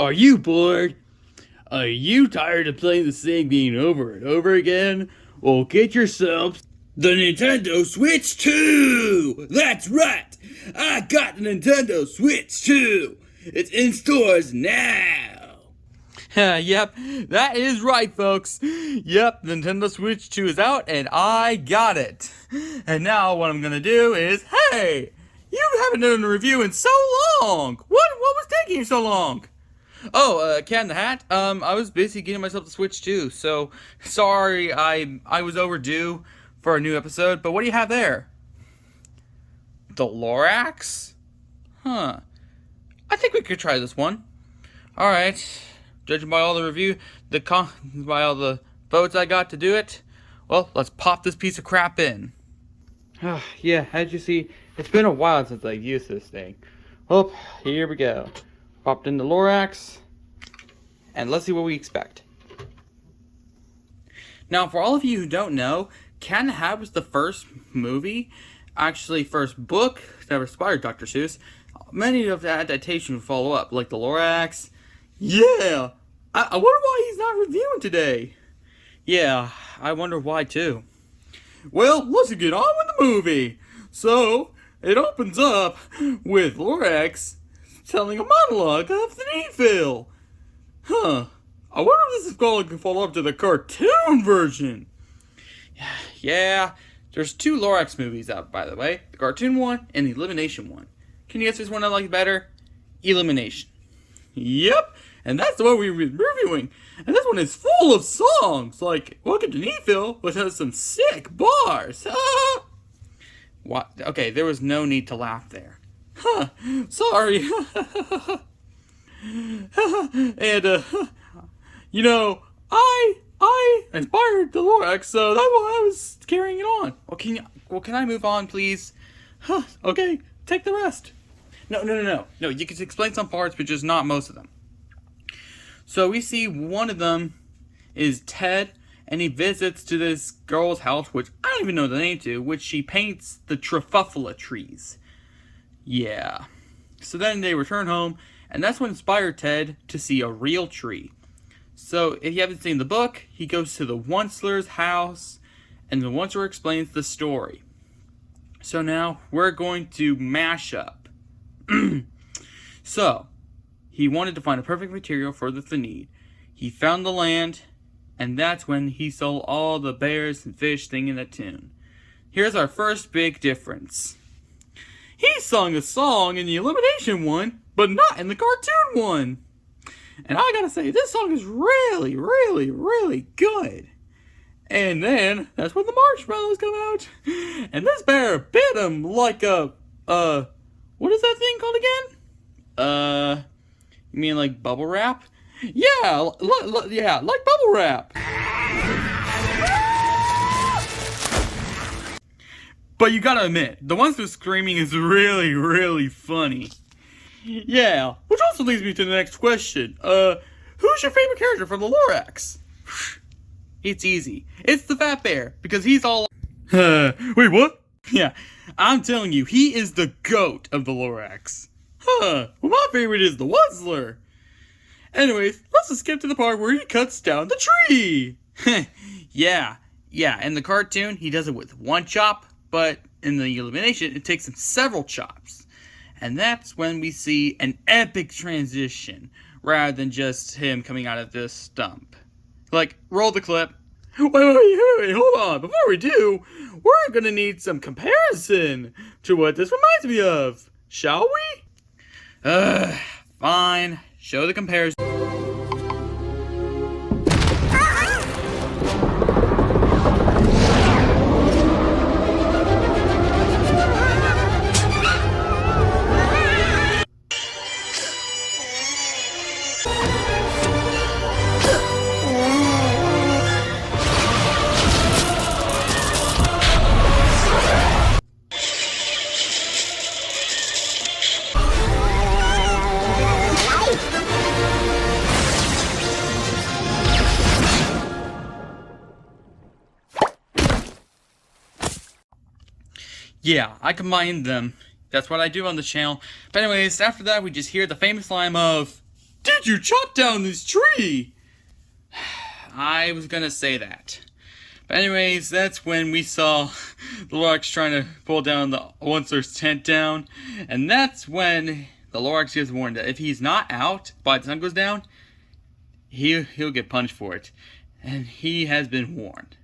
Are you bored? Are you tired of playing the same game over and over again? Well, get yourself the Nintendo Switch 2! That's right! I got the Nintendo Switch 2! It's in stores now! Yep, that is right, folks. Yep, Nintendo Switch 2 is out, and I got it. And now what I'm gonna do is, hey, you haven't done a review in so long. What was taking you so long? Oh, Cat in the Hat. I was busy getting myself the Switch 2, so sorry. I was overdue for a new episode. But what do you have there? The Lorax? Huh. I think we could try this one. All right. Judging by all the review, by all the votes I got to do it, well, let's pop this piece of crap in. Yeah, as you see, it's been a while since I've used this thing. Oh, here we go. Popped in the Lorax, and let's see what we expect. Now, for all of you who don't know, Cat in the Hat was the first movie, actually first book that inspired Dr. Seuss. Many of the adaptations would follow up, like the Lorax. Yeah! I wonder why he's not reviewing today. Yeah, I wonder why too. Well, let's get on with the movie. So, it opens up with Lorax telling a monologue of the Needville. Huh. I wonder if this is going to follow up to the cartoon version. Yeah, there's 2 Lorax movies out, by the way. The cartoon one and the Elimination one. Can you guess which one I like better? Elimination. Yep, and that's the one we're reviewing. And this one is full of songs, like Welcome to Needville, which has some sick bars. What? Okay, there was no need to laugh there. Huh, sorry. And, you know, I inspired the Lorax, so that's why I was carrying it on. Well, can I move on, please? Okay, take the rest. No, you can explain some parts, but just not most of them. So we see one of them is Ted, and he visits to this girl's house, which I don't even know the name to, which she paints the Truffula trees. Yeah. So then they return home, and that's what inspired Ted to see a real tree. So if you haven't seen the book, he goes to the Onceler's house, and the Onceler explains the story. So now we're going to mash up. So, he wanted to find a perfect material for the Thanid. He found the land, and that's when he saw all the bears and fish singing that tune. Here's our first big difference. He sung a song in the Elimination one, but not in the cartoon one. And I gotta say, this song is really, really, really good. And then, that's when the marshmallows come out. And this bear bit him like what is that thing called again? You mean like bubble wrap? Yeah, like bubble wrap. But you gotta admit, the ones who's screaming is really, really funny. Yeah, which also leads me to the next question. Who's your favorite character from the Lorax? It's easy. It's the fat bear, because he's all... Wait, what? Yeah, I'm telling you, he is the GOAT of the Lorax. Well, my favorite is the Wuzzler. Anyways, let's just skip to the part where he cuts down the tree. Yeah, in the cartoon, he does it with one chop, but in the Elimination, it takes him several chops. And that's when we see an epic transition, rather than just him coming out of this stump. Like, roll the clip. Wait, hold on. Before we do, we're gonna need some comparison to what this reminds me of. Shall we? Fine. Show the comparison. Yeah, I combined them. That's what I do on the channel. But anyways, after that, we just hear the famous line of, Did you chop down this tree? I was gonna say that. But anyways, that's when we saw the Lorax trying to pull down the Onceler's tent down. And that's when the Lorax gets warned that if he's not out by the sun goes down, he'll get punished for it. And he has been warned.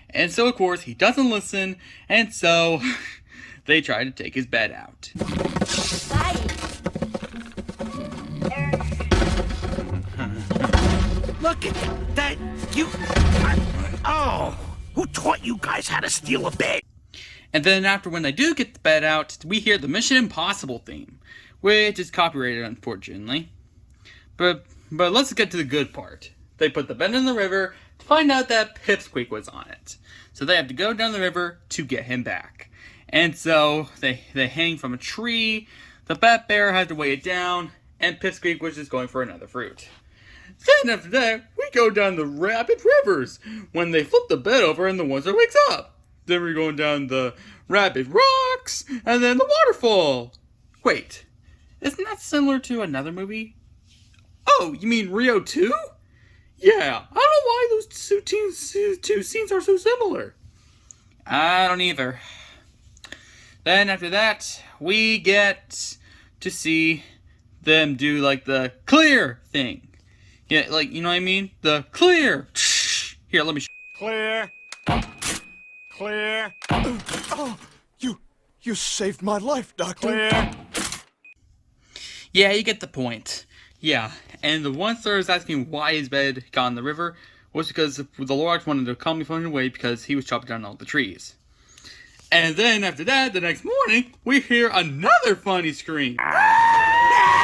And so, of course, he doesn't listen. And so, they try to take his bed out. Look at that. Oh, who taught you guys how to steal a bed? And then after when they do get the bed out, we hear the Mission Impossible theme, which is copyrighted, unfortunately. But let's get to the good part. They put the bed in the river to find out that Pipsqueak was on it. So they have to go down the river to get him back. And so they hang from a tree, the Bat Bear had to weigh it down, and Pipsqueak was just going for another fruit. Then after that, we go down the rapid rivers when they flip the bed over and the Onceler wakes up. Then we're going down the rapid rocks and then the waterfall. Wait, isn't that similar to another movie? Oh, you mean Rio 2? Yeah, I don't know why those two scenes are so similar. I don't either. Then after that, we get to see them do like the clear thing. Yeah, like, you know what I mean? The clear. Here, let me Clear. Clear. Oh, you saved my life, Doctor. Clear. Yeah, you get the point. Yeah, and the Onceler is asking why his bed got in the river was because the Lorax wanted to calmly find a way because he was chopping down all the trees. And then after that, the next morning, we hear another funny scream. Ow!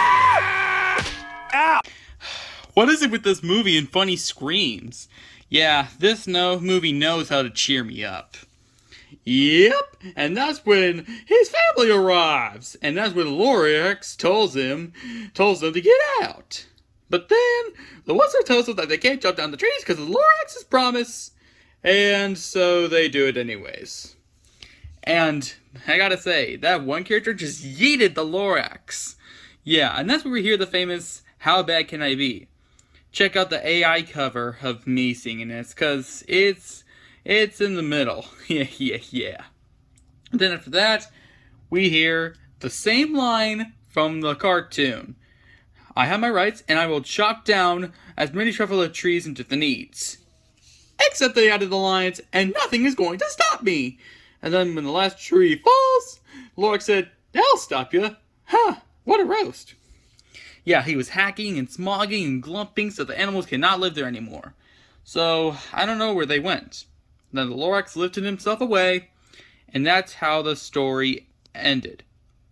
What is it with this movie and funny screams? Yeah, this movie knows how to cheer me up. Yep, and that's when his family arrives, and that's when Lorax tells them to get out. But then the Onceler tells them that they can't jump down the trees because of Lorax's promise, and so they do it anyways. And I gotta say, that one character just yeeted the Lorax. Yeah, and that's where we hear the famous "How Bad Can I Be?" Check out the AI cover of me singing this, because it's in the middle. Yeah. And then after that, we hear the same line from the cartoon. I have my rights, and I will chop down as many truffle trees into the needs. Except they added the lines, and nothing is going to stop me. And then when the last tree falls, Lorax said, I'll stop you. Huh, what a roast. Yeah, he was hacking and smogging and glumping so the animals cannot live there anymore. So, I don't know where they went. Then the Lorax lifted himself away, and that's how the story ended.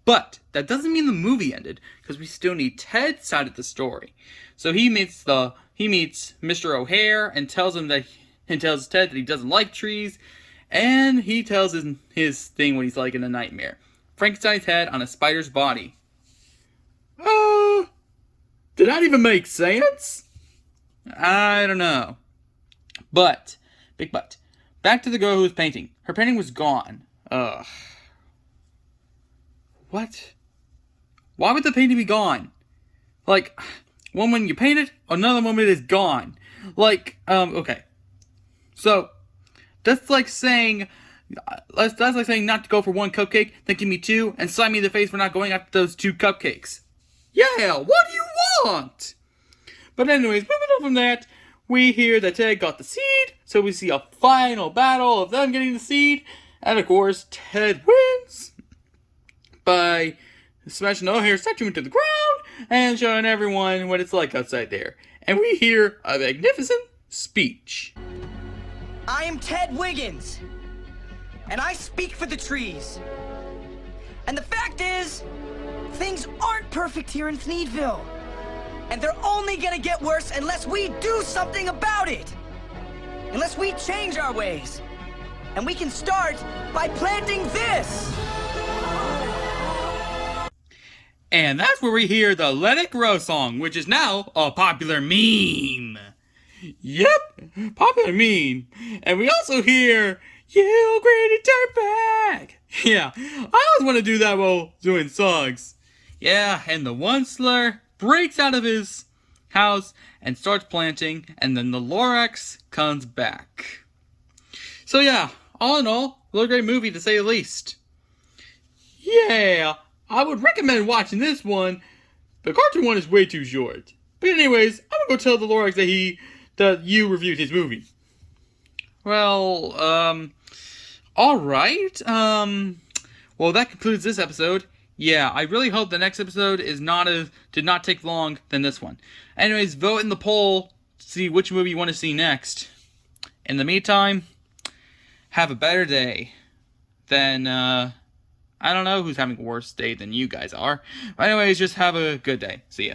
But that doesn't mean the movie ended, because we still need Ted's side of the story. So he meets Mr. O'Hare and tells Ted that he doesn't like trees, and he tells his thing what he's like in a nightmare. Frankenstein's head on a spider's body. Did that even make sense? I don't know. But, big but, back to the girl who was painting. Her painting was gone. Ugh. What? Why would the painting be gone? Like, one moment you paint it, another moment it's gone. Like, okay. So, that's like saying not to go for one cupcake, then give me two, and slap me in the face for not going after those two cupcakes. Yeah, what do you want? But anyways, moving on from that, we hear that Ted got the seed, so we see a final battle of them getting the seed, and of course, Ted wins by smashing the O'Hare statue into the ground and showing everyone what it's like outside there. And we hear a magnificent speech. I am Ted Wiggins, and I speak for the trees. And the fact is, things aren't perfect here in Thneedville. And they're only gonna get worse unless we do something about it. Unless we change our ways. And we can start by planting this. And that's where we hear the Let It Grow song, which is now a popular meme. Yep, popular meme. And we also hear, you greedy dirtbag. Yeah, I always want to do that while doing songs. Yeah, and the Onceler breaks out of his house and starts planting, and then the Lorax comes back. So yeah, all in all, really great movie to say the least. Yeah, I would recommend watching this one. The cartoon one is way too short. But anyways, I'm gonna go tell the Lorax that you reviewed his movie. Well, alright. Well, that concludes this episode. Yeah, I really hope the next episode did not take long than this one. Anyways, vote in the poll to see which movie you want to see next. In the meantime, have a better day than, I don't know who's having a worse day than you guys are. But anyways, just have a good day. See ya.